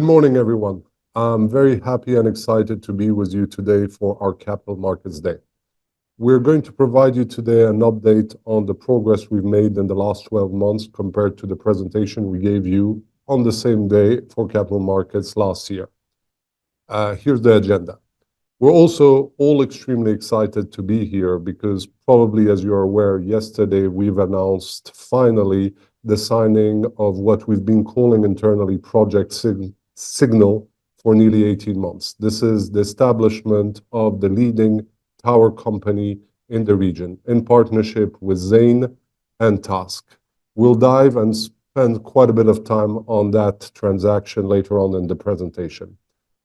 Good morning, everyone. I'm very happy and excited to be with you today for our Capital Markets Day. We're going to provide you today an update on the progress we've made in the last 12 months compared to the presentation we gave you on the same day for capital markets last year. Here's the agenda. We're also all extremely excited to be here because probably as you're aware, yesterday we've announced finally the signing of what we've been calling internally Project Signal for nearly 18 months. This is the establishment of the leading tower company in the region in partnership with Zain and Task. We'll dive and spend quite a bit of time on that transaction later on in the presentation.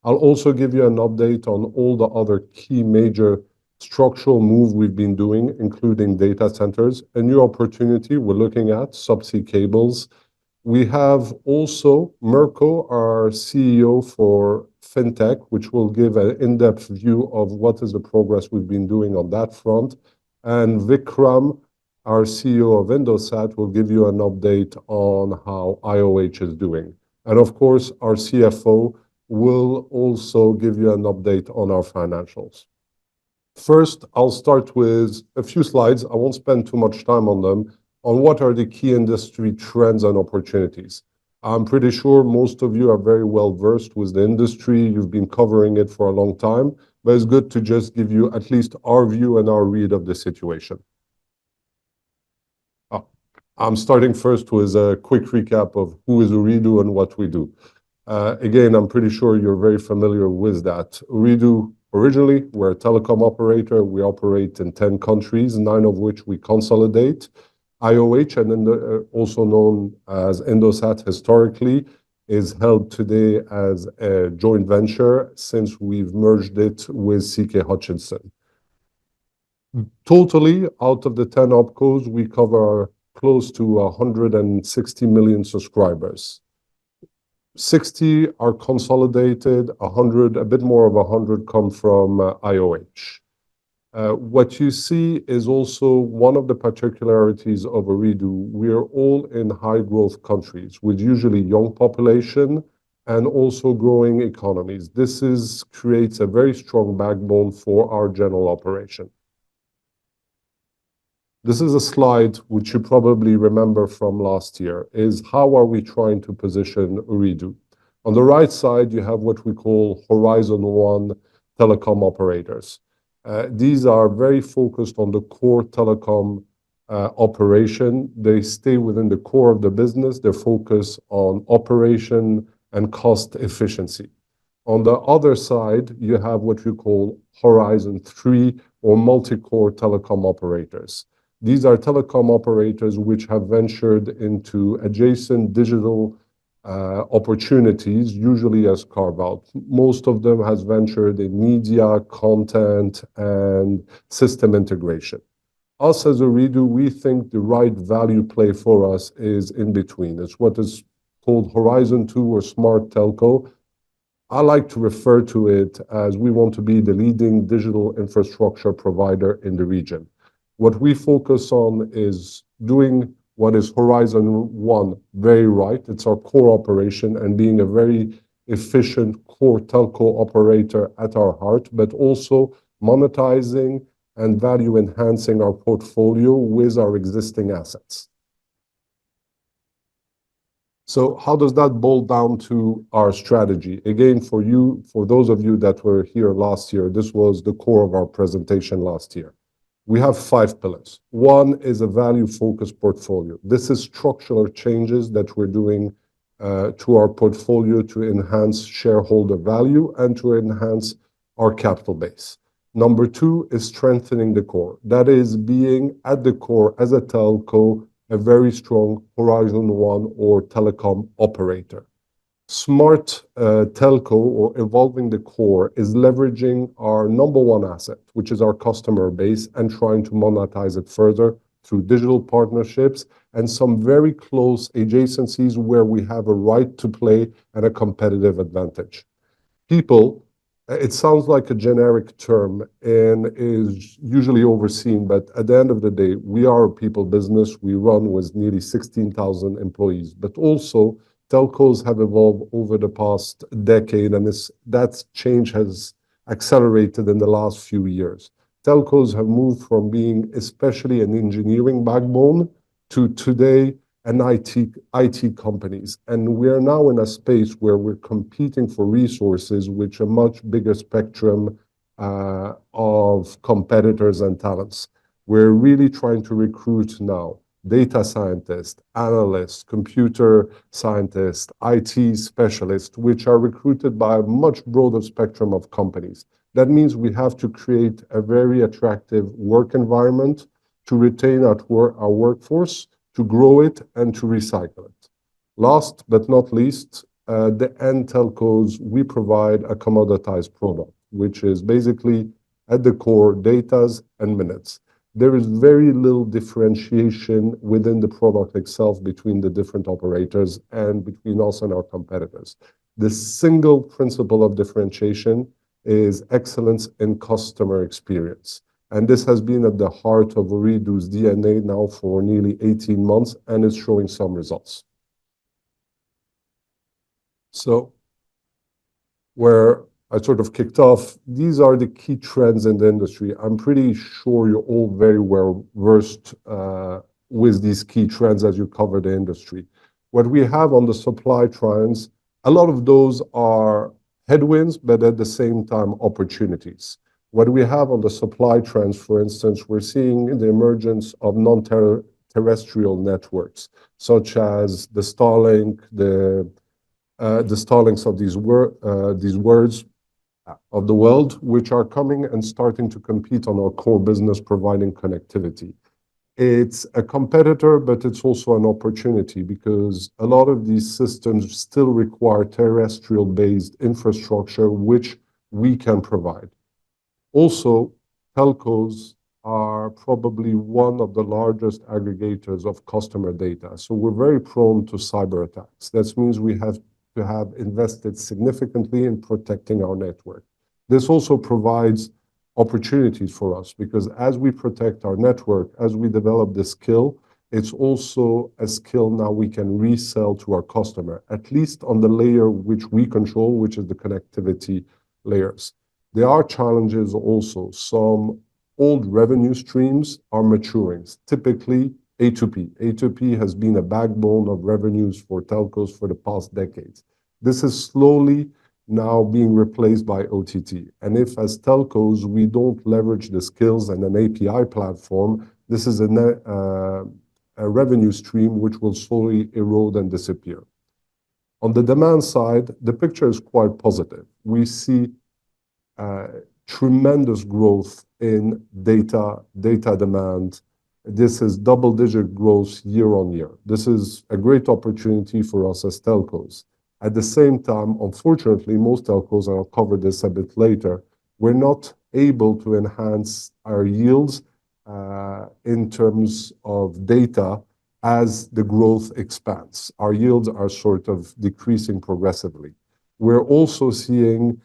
I'll also give you an update on all the other key major structural moves we've been doing, including data centers, a new opportunity we're looking at, subsea cables. We have also Mirko, our CEO for FinTech, which will give an in-depth view of what is the progress we've been doing on that front. And Vikram, our CEO of Indosat, will give you an update on how IOH is doing. And of course, our CFO will also give you an update on our financials. First, I'll start with a few slides. I won't spend too much time on them, on what are the key industry trends and opportunities. I'm pretty sure most of you are very well versed with the industry. You've been covering it for a long time, but it's good to just give you at least our view and our read of the situation. I'm starting first with a quick recap of who is Ooredoo and what we do. Again, I'm pretty sure you're very familiar with that. Ooredoo, originally, we're a telecom operator. We operate in 10 countries, 9 of which we consolidate. IOH, and also known as Indosat historically, is held today as a joint venture since we've merged it with CK Hutchison. Totally, out of the 10 opcos, we cover close to 160 million subscribers. 60 are consolidated, a bit more of 100 come from IOH. What you see is also one of the particularities of Ooredoo. We are all in high growth countries with usually young population and also growing economies. This creates a very strong backbone for our general operation. This is a slide which you probably remember from last year, is how are we trying to position Ooredoo? On the right side, you have what we call Horizon 1 telecom operators. These are very focused on the core telecom operation. They stay within the core of the business. They focus on operation and cost efficiency. On the other side, you have what we call Horizon 3 or multi-core telecom operators. These are telecom operators which have ventured into adjacent digital opportunities, usually as carve-out. Most of them has ventured in media, content, and system integration. Us as Ooredoo, we think the right value play for us is in between. It's what is called Horizon 2 or Smart Telco. I like to refer to it as we want to be the leading digital infrastructure provider in the region. What we focus on is doing what is Horizon 1 very right. It's our core operation and being a very efficient core telco operator at our heart, but also monetizing and value enhancing our portfolio with our existing assets. So how does that boil down to our strategy? Again, for those of you that were here last year, this was the core of our presentation last year. We have 5 pillars. One is a value-focused portfolio. This is structural changes that we're doing to our portfolio to enhance shareholder value and to enhance our capital base. Number 2 is strengthening the core. That is being at the core as a telco, a very strong Horizon 1 or telecom operator. Smart telco or evolving the core is leveraging our number one asset, which is our customer base, and trying to monetize it further through digital partnerships and some very close adjacencies where we have a right to play and a competitive advantage. People, it sounds like a generic term and is usually overseen, but at the end of the day, we are a people business. We run with nearly 16,000 employees, but also telcos have evolved over the past decade, and that change has accelerated in the last few years. Telcos have moved from being especially an engineering backbone to today an IT companies. And we are now in a space where we're competing for resources with a much bigger spectrum of competitors and talents. We're really trying to recruit now data scientists, analysts, computer scientists, IT specialists, which are recruited by a much broader spectrum of companies. That means we have to create a very attractive work environment to retain our workforce, to grow it, and to recycle it. Last but not least, the end telcos, we provide a commoditized product, which is basically at the core datas and minutes. There is very little differentiation within the product itself between the different operators and between us and our competitors. The single principle of differentiation is excellence in customer experience. And this has been at the heart of Ooredoo's DNA now for nearly 18 months, and it's showing some results. So where I sort of kicked off, these are the key trends in the industry. I'm pretty sure you're all very well versed with these key trends as you cover the industry. What we have on the supply trends, a lot of those are headwinds, but at the same time, opportunities. What we have on the supply trends, for instance, we're seeing the emergence of non-terrestrial networks, such as the Starlink, the Starlinks of these words of the world, which are coming and starting to compete on our core business, providing connectivity. It's a competitor, but it's also an opportunity because a lot of these systems still require terrestrial-based infrastructure, which we can provide. Also, telcos are probably one of the largest aggregators of customer data. So we're very prone to cyber attacks. That means we have to have invested significantly in protecting our network. This also provides opportunities for us because as we protect our network, as we develop the skill, it's also a skill now we can resell to our customer, at least on the layer which we control, which is the connectivity layers. There are challenges also. Some old revenue streams are maturing, typically A2P. A2P has been a backbone of revenues for telcos for the past decades. This is slowly now being replaced by OTT. And if as telcos, we don't leverage the skills and an API platform, this is a revenue stream which will slowly erode and disappear. On the demand side, the picture is quite positive. We see tremendous growth in data demand. This is double-digit growth year on year. This is a great opportunity for us as telcos. At the same time, unfortunately, most telcos, and I'll cover this a bit later, we're not able to enhance our yields in terms of data as the growth expands. Our yields are sort of decreasing progressively. We're also seeing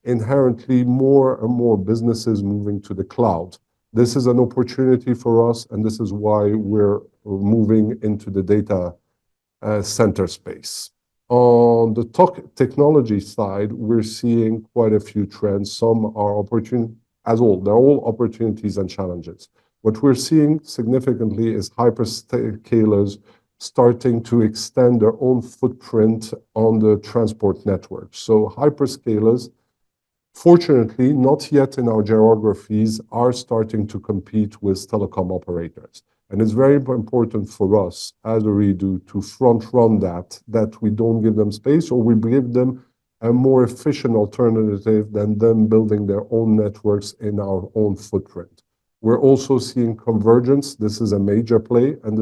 inherently more and more businesses moving to the cloud. This is an opportunity for us, and this is why we're moving into the data center space. On the technology side, we're seeing quite a few trends. Some are opportune, they're all opportunities and challenges. What we're seeing significantly is hyperscalers starting to extend their own footprint on the transport network. So hyperscalers, fortunately, not yet in our geographies, are starting to compete with telecom operators. And it's very important for us as Ooredoo to front run that we don't give them space or we give them a more efficient alternative than them building their own networks in our own footprint. We're also seeing convergence. This is a major play, and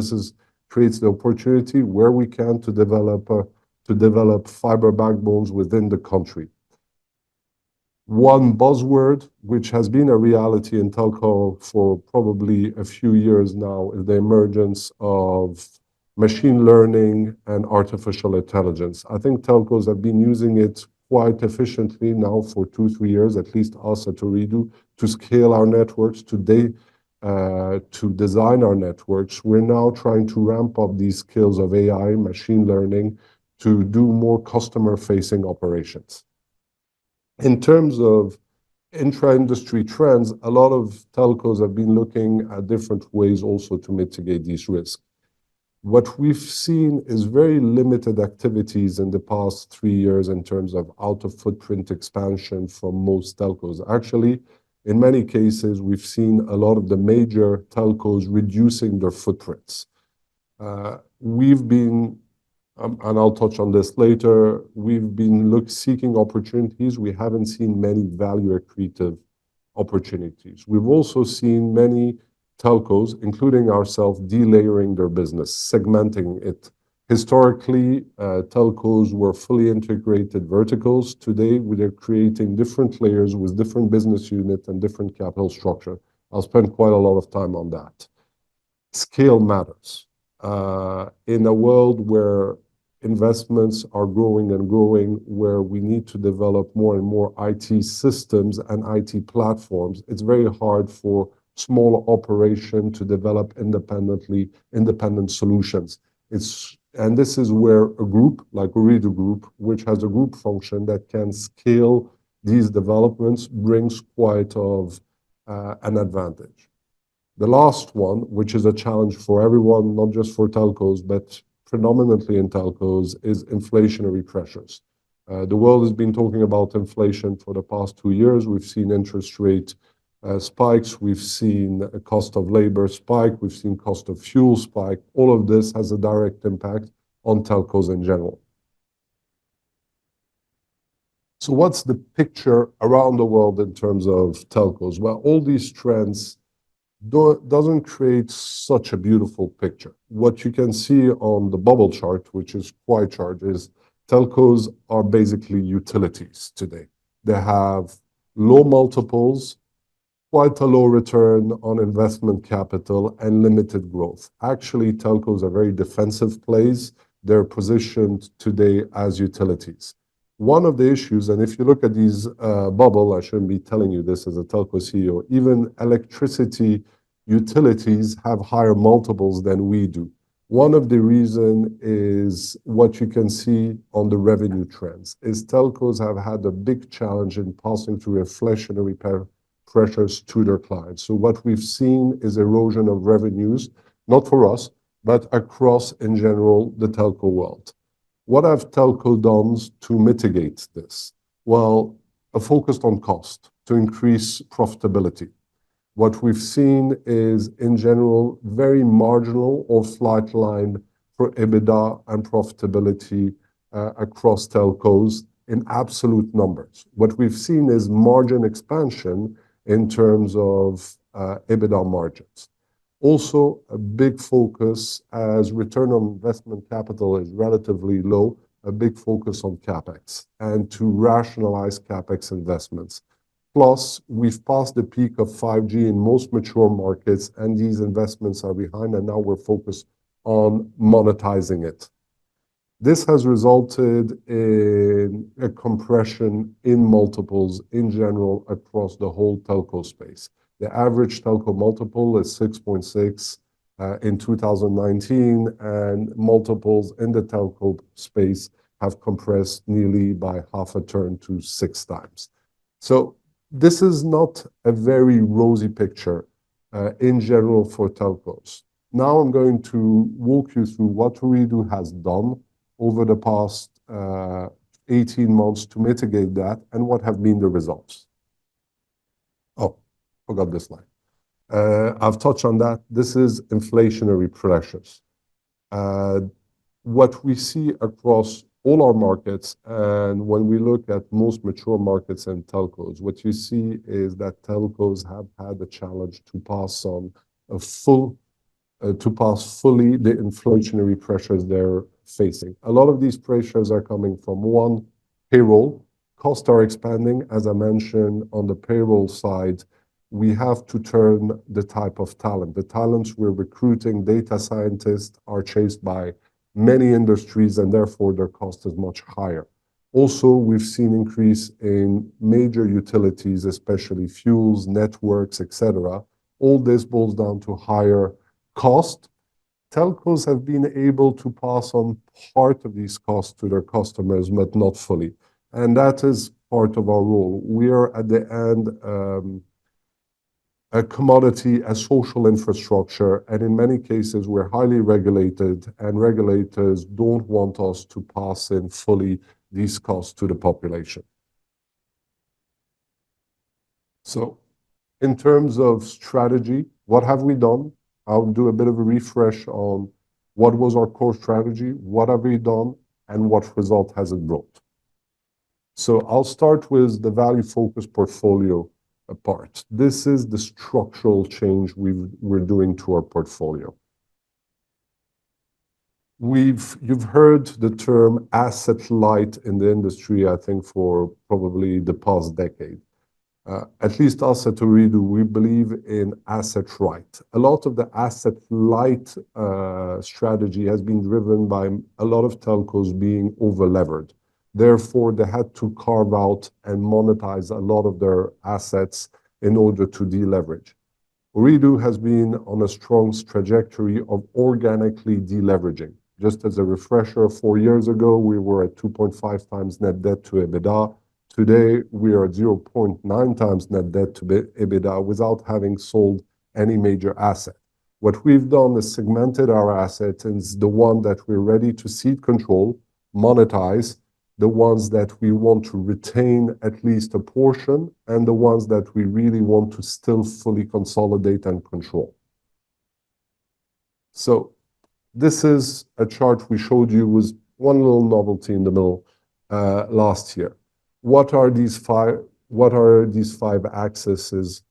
creates the opportunity where we can to develop fiber backbones within the country. One buzzword, which has been a reality in telco for probably a few years now, is the emergence of machine learning and artificial intelligence. I think telcos have been using it quite efficiently now for 2-3 years, at least us at Ooredoo, to scale our networks, to design our networks, we're now trying to ramp up these skills of AI, machine learning, to do more customer-facing operations. In terms of intra-industry trends, a lot of telcos have been looking at different ways also to mitigate these risks. What we've seen is very limited activities in the past 3 years in terms of out-of-footprint expansion from most telcos. Actually, in many cases, we've seen a lot of the major telcos reducing their footprints. We've been, and I'll touch on this later, we've been seeking opportunities. We haven't seen many value accretive opportunities. We've also seen many telcos, including ourselves, delayering their business, segmenting it. Historically, telcos were fully integrated verticals. Today, they're creating different layers with different business units and different capital structure. I'll spend quite a lot of time on that. Scale matters. In a world where investments are growing and growing, where we need to develop more and more IT systems and IT platforms, it's very hard for small operation to develop independent solutions. And this is where a group like Ooredoo Group, which has a group function that can scale these developments, brings quite of an advantage. The last one, which is a challenge for everyone, not just for telcos, but predominantly in telcos, is inflationary pressures. The world has been talking about inflation for the past 2 years. We've seen interest rate spikes. We've seen a cost of labor spike. We've seen cost of fuel spike. All of this has a direct impact on telcos in general. So what's the picture around the world in terms of telcos? Well, all these trends doesn't create such a beautiful picture. What you can see on the bubble chart, which is quite chart, is telcos are basically utilities today. They have low multiples, quite a low return on investment capital, and limited growth. Actually, telcos are very defensive plays. They're positioned today as utilities. One of the issues, and if you look at these bubble, I shouldn't be telling you this as a telco CEO, even electricity utilities have higher multiples than we do. One of the reason is what you can see on the revenue trends, is telcos have had a big challenge in passing through inflationary pressures to their clients. So what we've seen is erosion of revenues, not for us, but across, in general, the telco world. What have telco done to mitigate this? Well, a focus on cost to increase profitability. What we've seen is, in general, very marginal or flat line for EBITDA and profitability across telcos in absolute numbers. What we've seen is margin expansion in terms of EBITDA margins. Also, a big focus, as return on investment capital is relatively low, a big focus on CapEx and to rationalize CapEx investments. Plus, we've passed the peak of 5G in most mature markets, and these investments are behind, and now we're focused on monetizing it. This has resulted in a compression in multiples in general across the whole telco space. The average telco multiple is 6.6 in 2019, and multiples in the telco space have compressed nearly by half a turn to 6x. So this is not a very rosy picture in general for telcos. Now I'm going to walk you through what Ooredoo has done over the past 18 months to mitigate that and what have been the results. Oh, forgot this slide. I've touched on that. This is inflationary pressures. What we see across all our markets, and when we look at most mature markets and telcos, what you see is that telcos have had a challenge to pass on to pass fully the inflationary pressures they're facing. A lot of these pressures are coming from one, payroll. Costs are expanding. As I mentioned, on the payroll side, we have to turn the type of talent. The talents we're recruiting, data scientists, are chased by many industries, and therefore their cost is much higher. Also, we've seen increase in major utilities, especially fuels, networks, etc., All this boils down to higher cost. Telcos have been able to pass on part of these costs to their customers, but not fully. And that is part of our role. We are at the end a commodity, a social infrastructure, and in many cases, we're highly regulated, and regulators don't want us to pass in fully these costs to the population. So, in terms of strategy, what have we done? I'll do a bit of a refresh on what was our core strategy, what have we done, and what result has it brought. So I'll start with the value-focused portfolio part. This is the structural change we're doing to our portfolio. You've heard the term asset light in the industry, I think, for probably the past decade. At least us at Ooredoo, we believe in asset right. A lot of the asset light strategy has been driven by a lot of telcos being over-levered. Therefore, they had to carve out and monetize a lot of their assets in order to deleverage. Ooredoo has been on a strong trajectory of organically deleveraging. Just as a refresher, 4 years ago, we were at 2.5 times net debt to EBITDA. Today, we are at 0.9 times net debt to EBITDA without having sold any major asset. What we've done is segmented our assets into the one that we're ready to cede control, monetize, the ones that we want to retain at least a portion, and the ones that we really want to still fully consolidate and control. So this is a chart we showed you with one little novelty in the middle last year. What are these five axes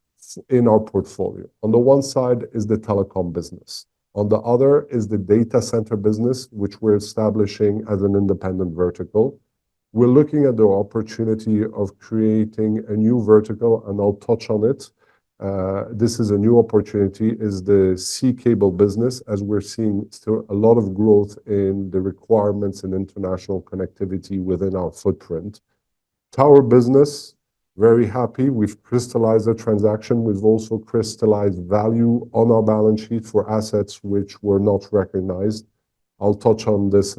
in our portfolio? On the one side is the telecom business. On the other is the data center business, which we're establishing as an independent vertical. We're looking at the opportunity of creating a new vertical, and I'll touch on it. This is a new opportunity, is the sea cable business, as we're seeing still a lot of growth in the requirements in international connectivity within our footprint. Tower business, very happy. We've crystallized a transaction. We've also crystallized value on our balance sheet for assets which were not recognized. I'll touch on this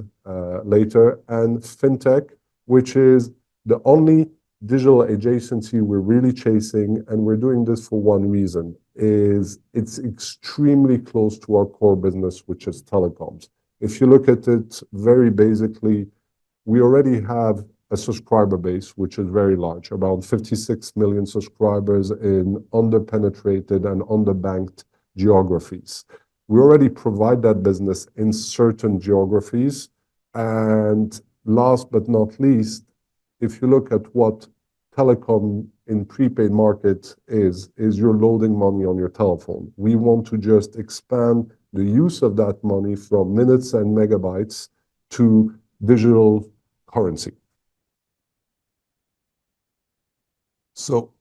later. And fintech, which is the only digital adjacency we're really chasing, and we're doing this for one reason, is it's extremely close to our core business, which is telecoms. If you look at it very basically, we already have a subscriber base, which is very large, about 56 million subscribers in under-penetrated and underbanked geographies. We already provide that business in certain geographies. And last but not least, if you look at what telecom in prepaid market is you're loading money on your telephone. We want to just expand the use of that money from minutes and megabytes to digital currency. So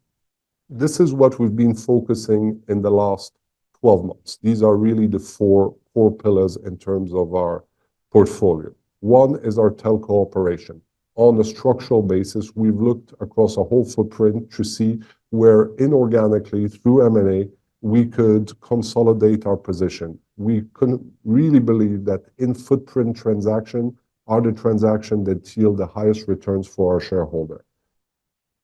this is what we've been focusing in the last 12 months. These are really the four core pillars in terms of our portfolio. One is our telco operation. On a structural basis, we've looked across a whole footprint to see where inorganically, through M&A, we could consolidate our position. We couldn't really believe that in-footprint transaction are the transaction that yield the highest returns for our shareholder.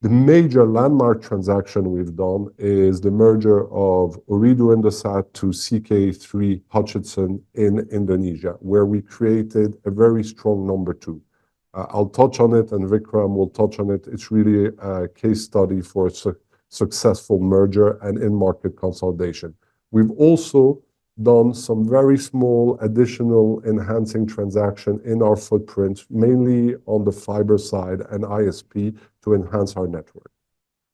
The major landmark transaction we've done is the merger of Ooredoo Indosat to CK3 Hutchison in Indonesia, where we created a very strong number two. I'll touch on it, and Vikram will touch on it. It's really a case study for a successful merger and in-market consolidation. We've also done some very small additional enhancing transaction in our footprint, mainly on the fiber side and ISP to enhance our network.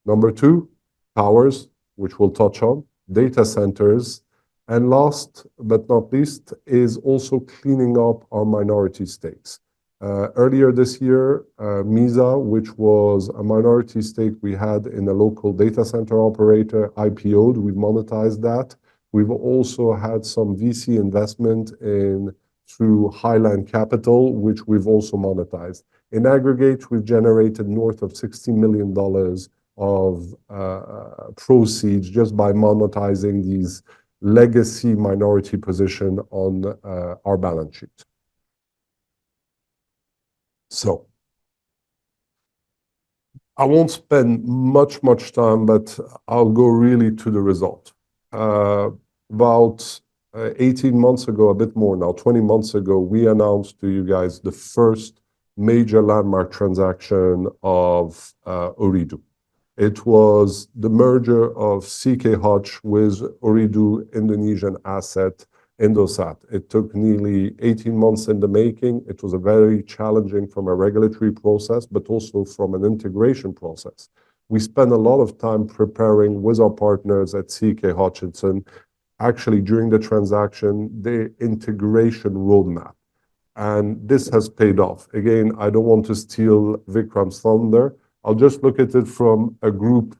Number two, towers, which we'll touch on, data centers, and last but not least is also cleaning up our minority stakes. Earlier this year, Misa, which was a minority stake we had in a local data center operator, IPO'd. We've monetized that. We've also had some VC investment through Highland Capital, which we've also monetized. In aggregate, we've generated north of $60 million of proceeds just by monetizing these legacy minority position on our balance sheet. So I won't spend much time, but I'll go really to the result. About 18 months ago, a bit more now, 20 months ago, we announced to you guys the first major landmark transaction of Ooredoo. It was the merger of CK Hutch with Ooredoo Indonesian asset Indosat. It took nearly 18 months in the making. It was a very challenging from a regulatory process, but also from an integration process. We spent a lot of time preparing with our partners at CK Hutchison, actually during the transaction, the integration roadmap. And this has paid off. Again, I don't want to steal Vikram's thunder. I'll just look at it from a group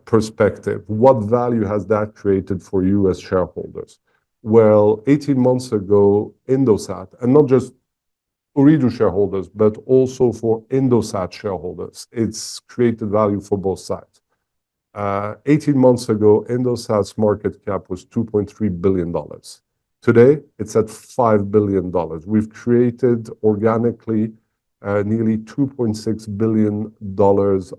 perspective. What value has that created for you as shareholders? Well, 18 months ago, Indosat, and not just Ooredoo shareholders, but also for Indosat shareholders, it's created value for both sides. 18 months ago, Indosat's market cap was $2.3 billion. Today, it's at $5 billion. We've created organically nearly $2.6 billion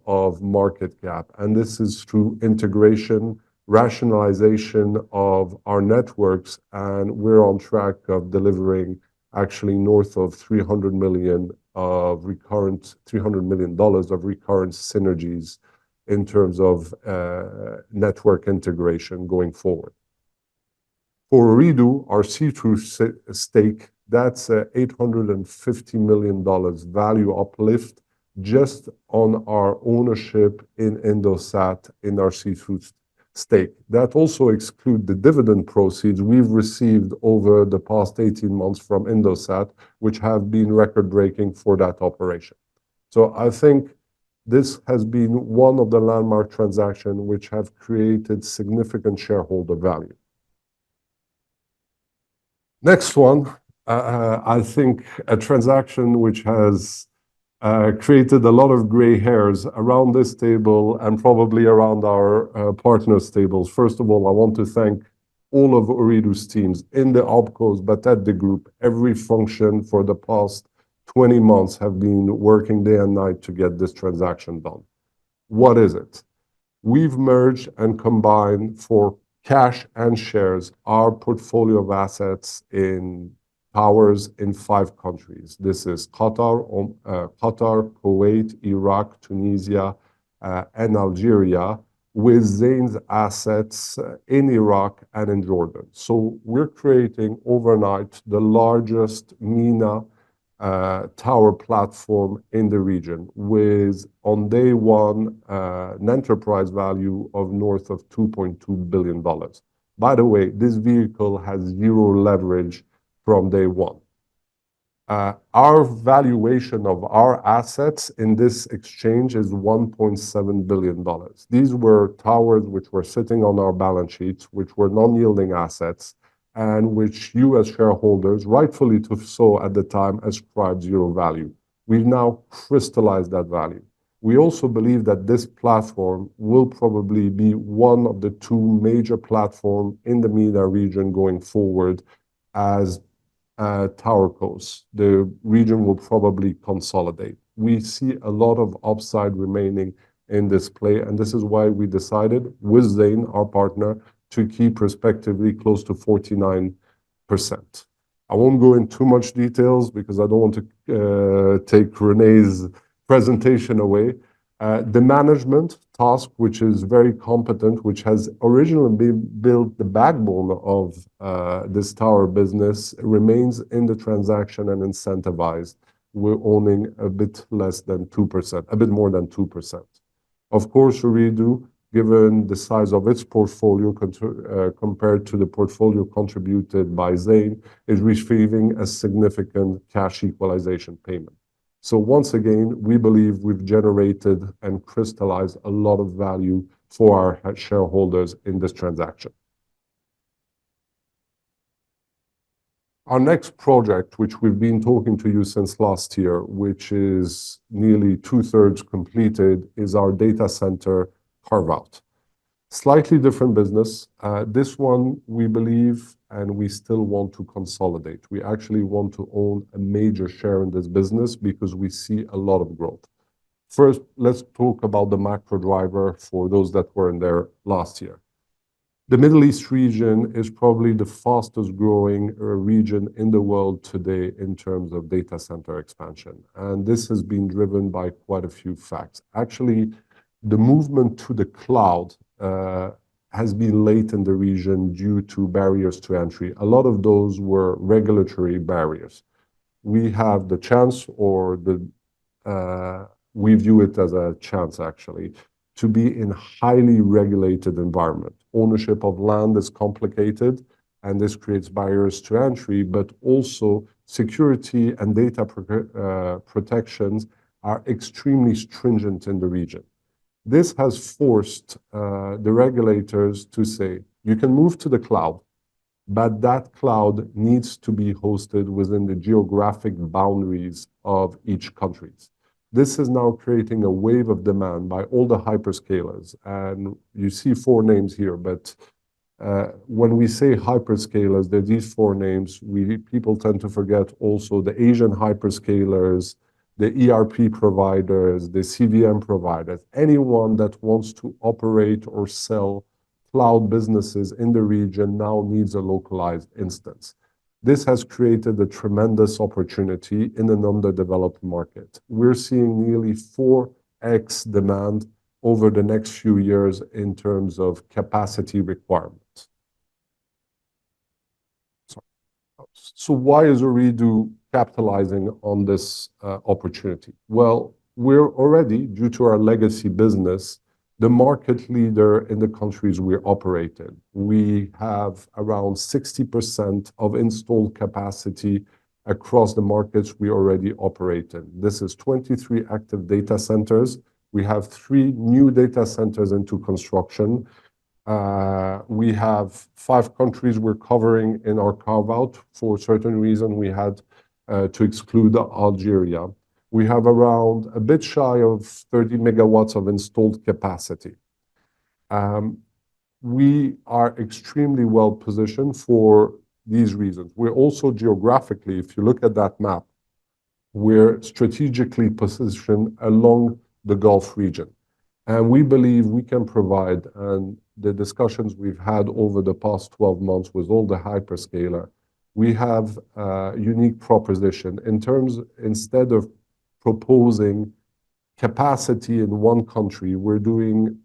of market cap. And this is through integration, rationalization of our networks. And we're on track of delivering actually north of $300 million of recurrent synergies in terms of network integration going forward. For Ooredoo, our see-through stake, that's $850 million value uplift just on our ownership in Indosat in our see-through stake. That also excludes the dividend proceeds we've received over the past 18 months from Indosat, which have been record-breaking for that operation. So I think this has been one of the landmark transactions which have created significant shareholder value. Next one, I think a transaction which has created a lot of gray hairs around this table and probably around our partners' tables. First of all, I want to thank all of Ooredoo's teams in the OpCos, but at the group, every function for the past 20 months have been working day and night to get this transaction done. What is it? We've merged and combined for cash and shares our portfolio of assets in towers in 5 countries. This is Qatar, Kuwait, Iraq, Tunisia, and Algeria, with Zain's assets in Iraq and in Jordan. So we're creating overnight the largest MENA tower platform in the region with, on day one, an enterprise value of north of $2.2 billion. By the way, this vehicle has zero leverage from day one. Our valuation of our assets in this exchange is $1.7 billion. These were towers which were sitting on our balance sheets, which were non-yielding assets, and which you as shareholders, rightfully so at the time, ascribed zero value. We've now crystallized that value. We also believe that this platform will probably be one of the 2 major platforms in the MENA region going forward as towercos. The region will probably consolidate. We see a lot of upside remaining in this play, and this is why we decided with Zain, our partner, to keep respectively close to 49%. I won't go into too much details because I don't want to take Renee's presentation away. The management task, which is very competent, which has originally built the backbone of this tower business, remains in the transaction and incentivized. We're owning a bit less than 2%, a bit more than 2%. Of course, Ooredoo, given the size of its portfolio compared to the portfolio contributed by Zain, is receiving a significant cash equalization payment. So once again, we believe we've generated and crystallized a lot of value for our shareholders in this transaction. Our next project, which we've been talking to you since last year, which is nearly two-thirds completed, is our data center carve-out. Slightly different business. This one, we believe, and we still want to consolidate. We actually want to own a major share in this business because we see a lot of growth. First, let's talk about the macro driver for those that were in there last year. The Middle East region is probably the fastest growing region in the world today in terms of data center expansion. And this has been driven by quite a few facts. Actually, the movement to the cloud has been late in the region due to barriers to entry. A lot of those were regulatory barriers. We have the chance, or we view it as a chance actually, to be in highly regulated environment. Ownership of land is complicated, and this creates barriers to entry, but also security and data protections are extremely stringent in the region. This has forced the regulators to say, you can move to the cloud, but that cloud needs to be hosted within the geographic boundaries of each country. This is now creating a wave of demand by all the hyperscalers. And you see four names here, but when we say hyperscalers, there are these four names. People tend to forget also the Asian hyperscalers, the ERP providers, the CVM providers. Anyone that wants to operate or sell cloud businesses in the region now needs a localized instance. This has created a tremendous opportunity in an underdeveloped market. We're seeing nearly 4x demand over the next few years in terms of capacity requirements. So why is Ooredoo capitalizing on this opportunity? Well, we're already, due to our legacy business, the market leader in the countries we operate in. We have around 60% of installed capacity across the markets we already operate in. This is 23 active data centers. We have 3 new data centers into construction. We have 5 countries we're covering in our carve-out. For a certain reason, we had to exclude Algeria. We have around a bit shy of 30 megawatts of installed capacity. We are extremely well positioned for these reasons. We're also geographically, if you look at that map, we're strategically positioned along the Gulf region. And we believe we can provide, and the discussions we've had over the past 12 months with all the hyperscaler, we have a unique proposition in terms, instead of proposing capacity in one country, we're doing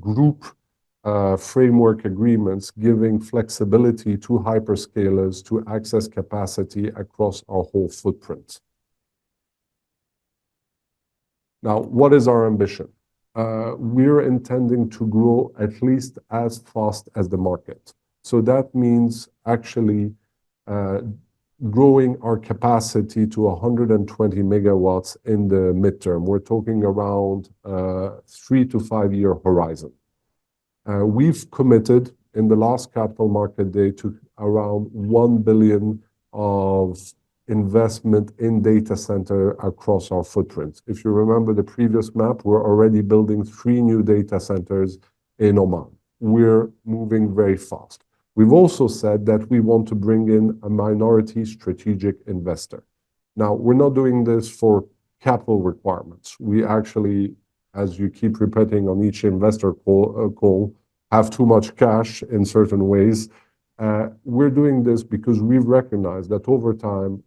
group framework agreements, giving flexibility to hyperscalers to access capacity across our whole footprint. Now, what is our ambition? We're intending to grow at least as fast as the market. So that means actually growing our capacity to 120 megawatts in the midterm. We're talking around 3 to 5 year horizon. We've committed in the last Capital Market Day to around 1 billion of investment in data center across our footprint. If you remember the previous map, we're already building 3 new data centers in Oman. We're moving very fast. We've also said that we want to bring in a minority strategic investor. Now, we're not doing this for capital requirements. We actually, as you keep repeating on each investor call, have too much cash in certain ways. We're doing this because we've recognized that over time,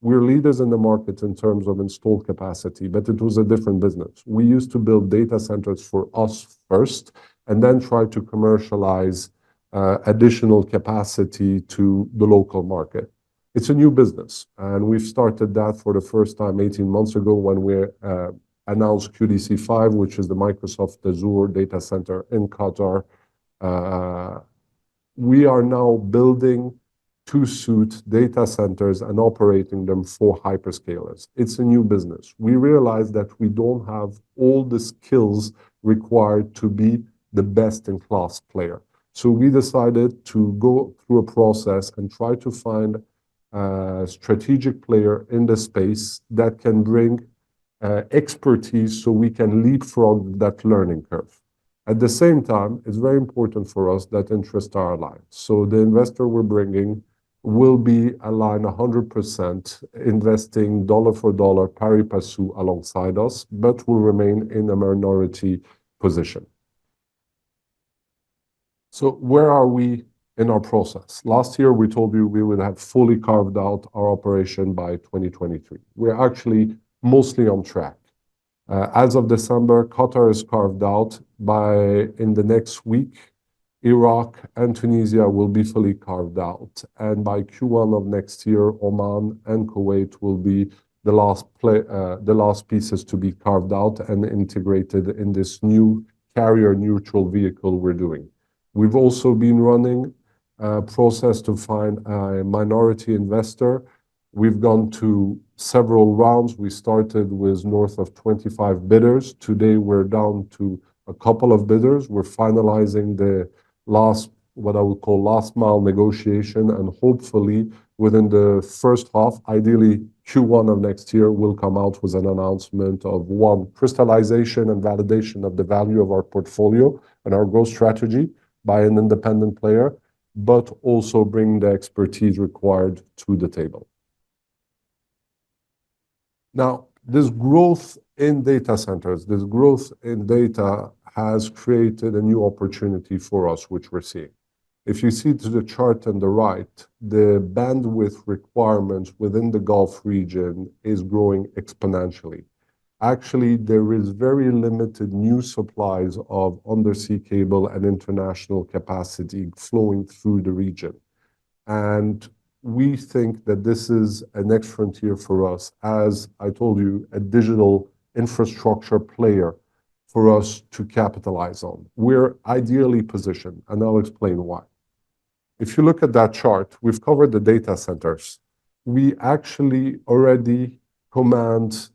we're leaders in the market in terms of installed capacity, but it was a different business. We used to build data centers for us first, and then try to commercialize additional capacity to the local market. It's a new business, and we've started that for the first time 18 months ago when we announced QDC5, which is the Microsoft Azure data center in Qatar. We are now building to suit data centers and operating them for hyperscalers. It's a new business. We realize that we don't have all the skills required to be the best in class player. So we decided to go through a process and try to find a strategic player in the space that can bring expertise so we can leapfrog that learning curve. At the same time, it's very important for us that interests are aligned. So the investor we're bringing will be aligned 100%, investing dollar for dollar, pari passu alongside us, but will remain in a minority position. So where are we in our process? Last year, we told you we would have fully carved out our operation by 2023. We're actually mostly on track. As of December, Qatar is carved out. In the next week, Iraq and Tunisia will be fully carved out. And by Q1 of next year, Oman and Kuwait will be the last pieces to be carved out and integrated in this new carrier-neutral vehicle we're doing. We've also been running a process to find a minority investor. We've gone to several rounds. We started with north of 25 bidders. Today, we're down to a couple of bidders. We're finalizing the what I would call last mile negotiation, and hopefully within the first half, ideally Q1 of next year, we'll come out with an announcement of one, crystallization and validation of the value of our portfolio and our growth strategy by an independent player, but also bring the expertise required to the table. Now, this growth in data centers, this growth in data has created a new opportunity for us, which we're seeing. If you see to the chart on the right, the bandwidth requirements within the Gulf region is growing exponentially. Actually, there is very limited new supplies of undersea cable and international capacity flowing through the region. And we think that this is a next frontier for us, as I told you, a digital infrastructure player for us to capitalize on. We're ideally positioned, and I'll explain why. If you look at that chart, we've covered the data centers. We actually already command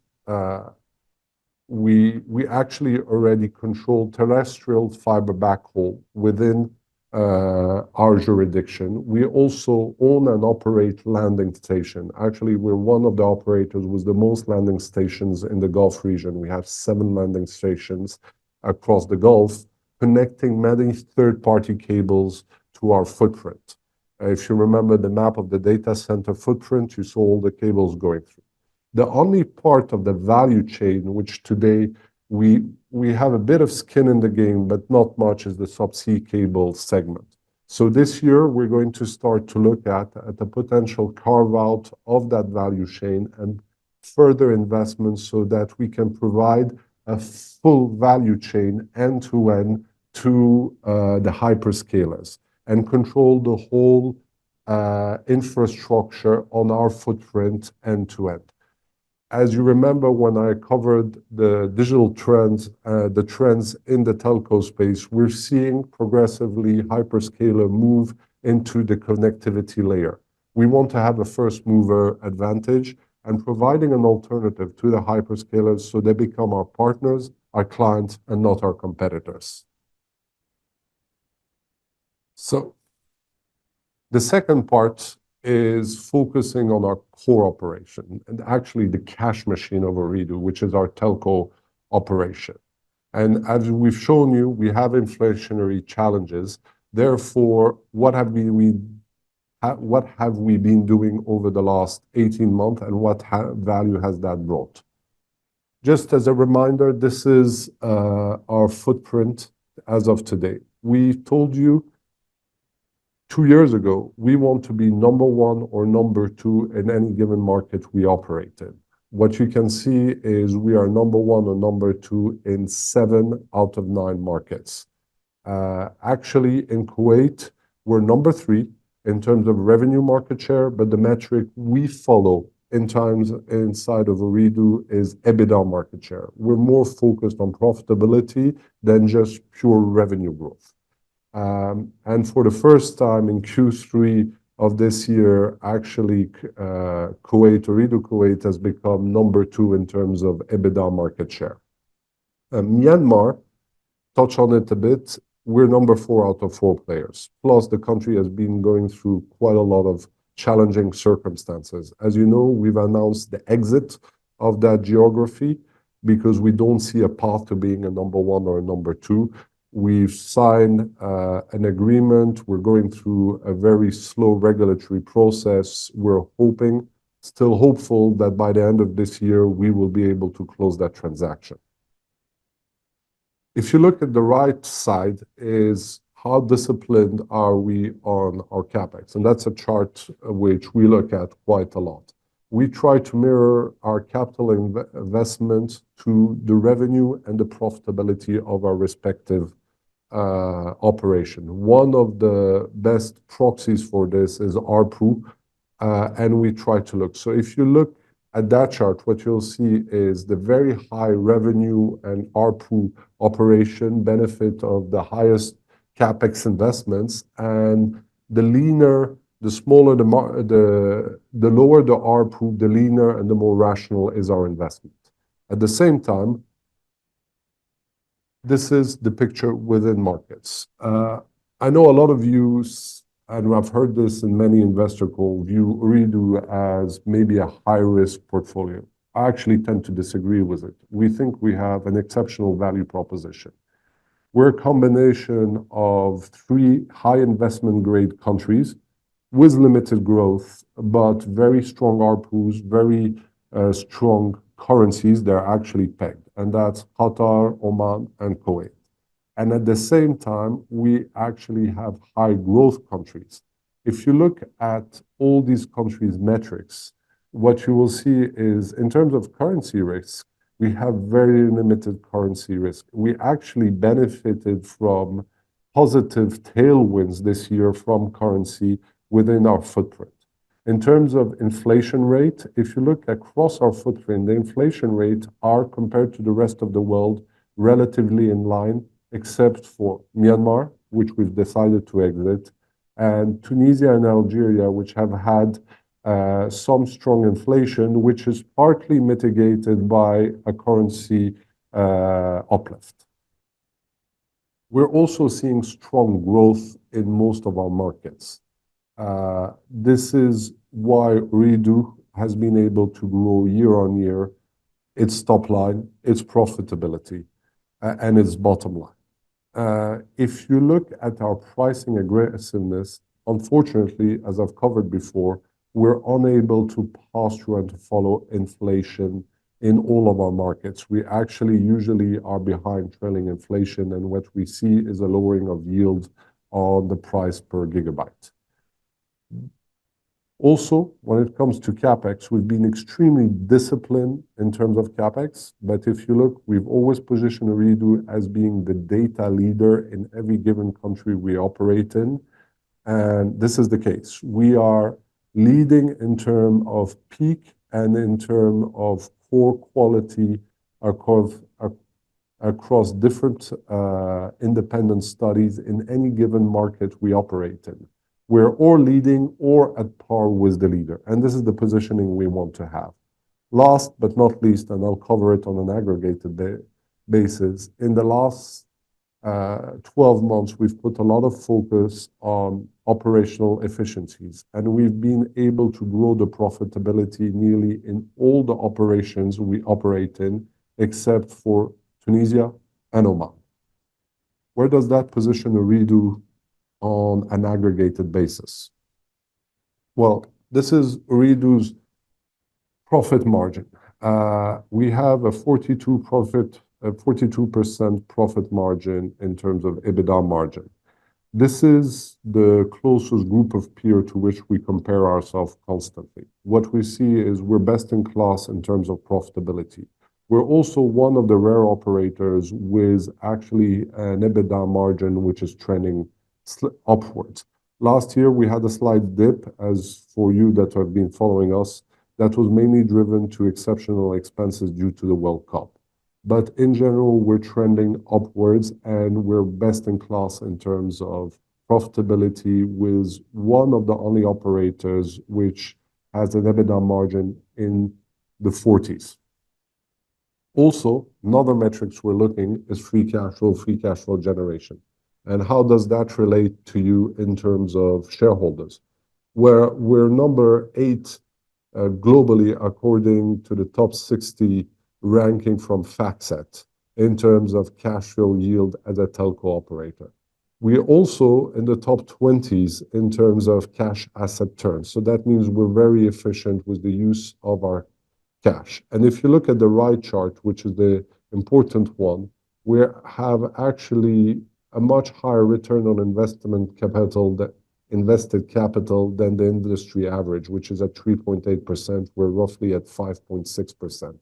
we actually already control terrestrial fiber backhaul within our jurisdiction. We also own and operate landing station. Actually, we're one of the operators with the most landing stations in the Gulf region. We have 7 landing stations across the Gulf, connecting many third-party cables to our footprint. If you remember the map of the data center footprint, you saw all the cables going through. The only part of the value chain, which today we have a bit of skin in the game, but not much, is the subsea cable segment. So this year, we're going to start to look at the potential carve-out of that value chain and further investments so that we can provide a full value chain end-to-end to the hyperscalers and control the whole infrastructure on our footprint end-to-end. As you remember, when I covered the digital trends, the trends in the telco space, we're seeing progressively hyperscaler move into the connectivity layer. We want to have a first mover advantage and providing an alternative to the hyperscalers so they become our partners, our clients, and not our competitors. So the second part is focusing on our core operation and actually the cash machine of Ooredoo, which is our telco operation. And as we've shown you, we have inflationary challenges. Therefore, what have we been doing over the last 18 months and what value has that brought? Just as a reminder, this is our footprint as of today. We told you 2 years ago, we want to be number 1 or number 2 in any given market we operate in. What you can see is we are number 1 or number 2 in 7 out of 9 markets. Actually, in Kuwait, we're number 3 in terms of revenue market share, but the metric we follow in terms inside of Ooredoo is EBITDA market share. We're more focused on profitability than just pure revenue growth. And for the first time in Q3 of this year, actually, Ooredoo Kuwait has become number 2 in terms of EBITDA market share. Myanmar, touch on it a bit, we're number four out of four players. Plus, the country has been going through quite a lot of challenging circumstances. As you know, we've announced the exit of that geography because we don't see a path to being a number one or a number two. We've signed an agreement. We're going through a very slow regulatory process. We're still hopeful that by the end of this year, we will be able to close that transaction. If you look at the right side is how disciplined are we on our CapEx? And that's a chart which we look at quite a lot. We try to mirror our capital investment to the revenue and the profitability of our respective operation. One of the best proxies for this is ARPU, and we try to look. So if you look at that chart, what you'll see is the very high revenue and ARPU operation benefit of the highest CapEx investments, and the leaner, the smaller the lower the ARPU, the leaner and the more rational is our investment. At the same time, this is the picture within markets. I know a lot of you, and I've heard this in many investor calls, view Ooredoo as maybe a high-risk portfolio. I actually tend to disagree with it. We think we have an exceptional value proposition. We're a combination of three high investment grade countries with limited growth, but very strong ARPUs, very strong currencies. They're actually pegged, and that's Qatar, Oman, and Kuwait. And at the same time, we actually have high growth countries. If you look at all these countries' metrics, what you will see is in terms of currency risk, we have very limited currency risk. We actually benefited from positive tailwinds this year from currency within our footprint. In terms of inflation rate, if you look across our footprint, the inflation rates are compared to the rest of the world relatively in line, except for Myanmar, which we've decided to exit, and Tunisia and Algeria, which have had some strong inflation, which is partly mitigated by a currency uplift. We're also seeing strong growth in most of our markets. This is why Ooredoo has been able to grow year on year its top line, its profitability, and its bottom line. If you look at our pricing aggressiveness, unfortunately, as I've covered before, we're unable to pass through and to follow inflation in all of our markets. We actually usually are behind trailing inflation, and what we see is a lowering of yield on the price per gigabyte. Also, when it comes to CapEx, we've been extremely disciplined in terms of CapEx, but if you look, we've always positioned Ooredoo as being the data leader in every given country we operate in, and this is the case. We are leading in terms of peak and in terms of core quality across different independent studies in any given market we operate in. We're or leading or at par with the leader, and this is the positioning we want to have. Last but not least, and I'll cover it on an aggregated basis, in the last 12 months, we've put a lot of focus on operational efficiencies, and we've been able to grow the profitability nearly in all the operations we operate in, except for Tunisia and Oman. Where does that position Ooredoo on an aggregated basis? Well, this is Ooredoo's profit margin. We have a 42% profit margin in terms of EBITDA margin. This is the closest group of peers to which we compare ourselves constantly. What we see is we're best in class in terms of profitability. We're also one of the rare operators with actually an EBITDA margin which is trending upwards. Last year, we had a slight dip, as for you that have been following us, that was mainly driven to exceptional expenses due to the World Cup. But in general, we're trending upwards and we're best in class in terms of profitability with one of the only operators which has an EBITDA margin in the 40s. Also, another metrics we're looking is free cash flow generation. And how does that relate to you in terms of shareholders? Where we're number 8 globally according to the top 60 ranking from FactSet in terms of cash flow yield as a telco operator. We're also in the top 20s in terms of cash asset turns. So that means we're very efficient with the use of our cash. And if you look at the right chart, which is the important one, we have actually a much higher return on investment capital that invested capital than the industry average, which is at 3.8%. We're roughly at 5.6%.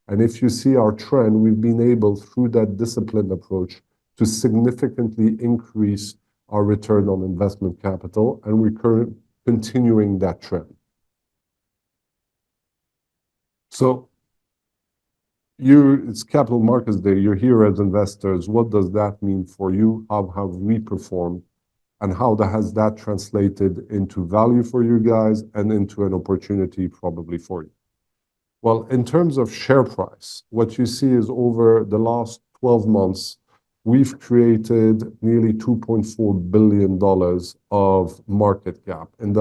And if you see our trend, we've been able, through that disciplined approach, to significantly increase our return on investment capital, and we're continuing that trend. So it's Capital Markets Day. You're here as investors. What does that mean for you? How have we performed? And how has that translated into value for you guys and into an opportunity probably for you? Well, in terms of share price, what you see is over the last 12 months, we've created nearly $2.4 billion of market cap. In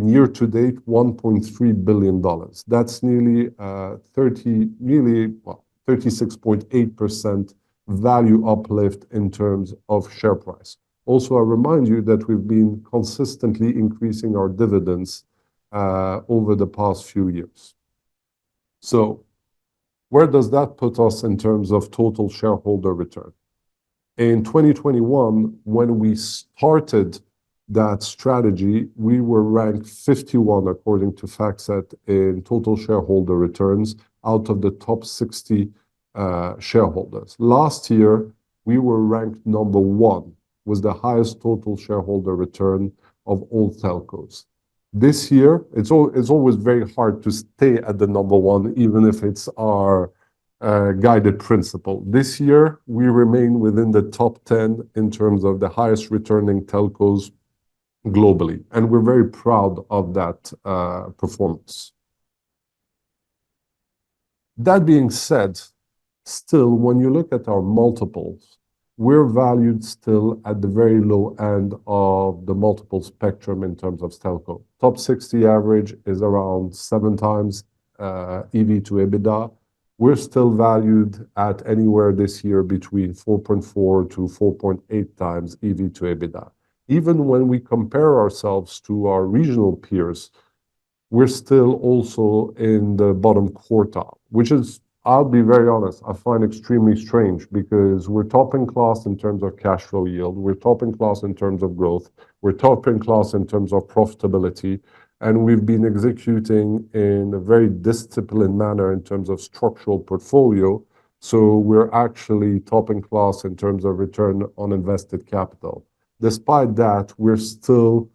year to date, $1.3 billion. That's nearly 36.8% value uplift in terms of share price. Also, I remind you that we've been consistently increasing our dividends over the past few years. So where does that put us in terms of total shareholder return? In 2021, when we started that strategy, we were ranked 51 according to FactSet in total shareholder returns out of the top 60 shareholders. Last year, we were ranked number 1, was the highest total shareholder return of all telcos. This year, it's always very hard to stay at the number 1, even if it's our guided principle. This year, we remain within the top 10 in terms of the highest returning telcos globally, and we're very proud of that performance. That being said, still, when you look at our multiples, we're valued still at the very low end of the multiple spectrum in terms of telco. Top 60 average is around 7 times EV to EBITDA. We're still valued at anywhere this year between 4.4 to 4.8 times EV to EBITDA. Even when we compare ourselves to our regional peers, we're still also in the bottom quartile, which is, I'll be very honest, I find extremely strange because we're top in class in terms of cash flow yield, we're top in class in terms of growth, we're top in class in terms of profitability, and we've been executing in a very disciplined manner in terms of structural portfolio. So we're actually top in class in terms of return on invested capital. Despite that, we're still,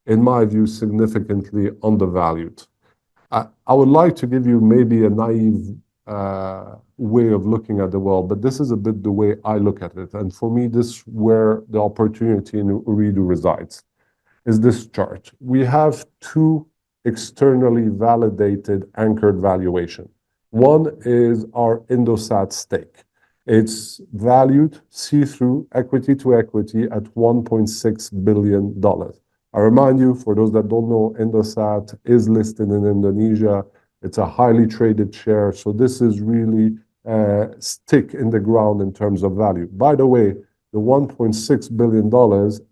in my view, significantly undervalued. I would like to give you maybe a naive way of looking at the world, but this is a bit the way I look at it. And for me, this is where the opportunity in Ooredoo resides, is this chart. We have 2 externally validated anchored valuation. One is our Indosat stake. It's valued see-through equity to equity at $1.6 billion. I remind you, for those that don't know, Indosat is listed in Indonesia. It's a highly traded share. So this is really a stick in the ground in terms of value. By the way, the $1.6 billion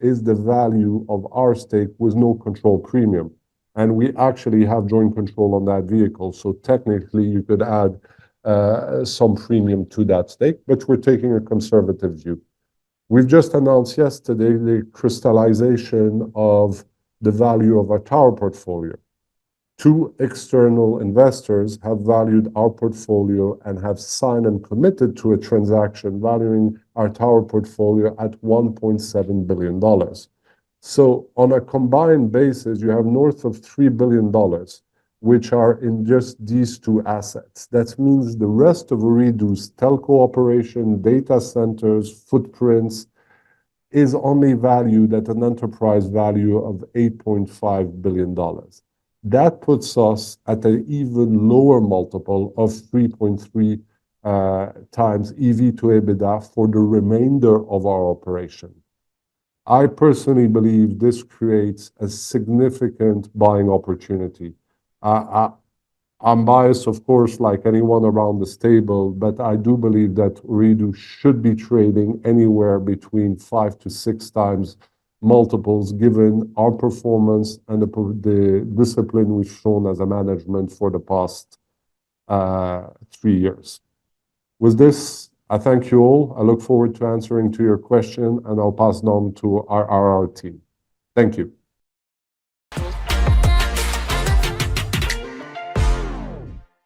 is the value of our stake with no control premium. And we actually have joint control on that vehicle. So technically, you could add some premium to that stake, but we're taking a conservative view. We've just announced yesterday the crystallization of the value of our tower portfolio. 2 external investors have valued our portfolio and have signed and committed to a transaction valuing our tower portfolio at $1.7 billion. So on a combined basis, you have north of $3 billion, which are in just these 2 assets. That means the rest of Ooredoo's telco operation, data centers, footprints, is only valued at an enterprise value of $8.5 billion. That puts us at an even lower multiple of 3.3 times EV to EBITDA for the remainder of our operation. I personally believe this creates a significant buying opportunity. I, I'm biased, of course, like anyone around this table, but I do believe that Ooredoo should be trading anywhere between 5 to 6 times multiples, given our performance and the discipline we've shown as a management for the past 3 years. With this, I thank you all. I look forward to answering to your question, and I'll pass it on to our team. Thank you.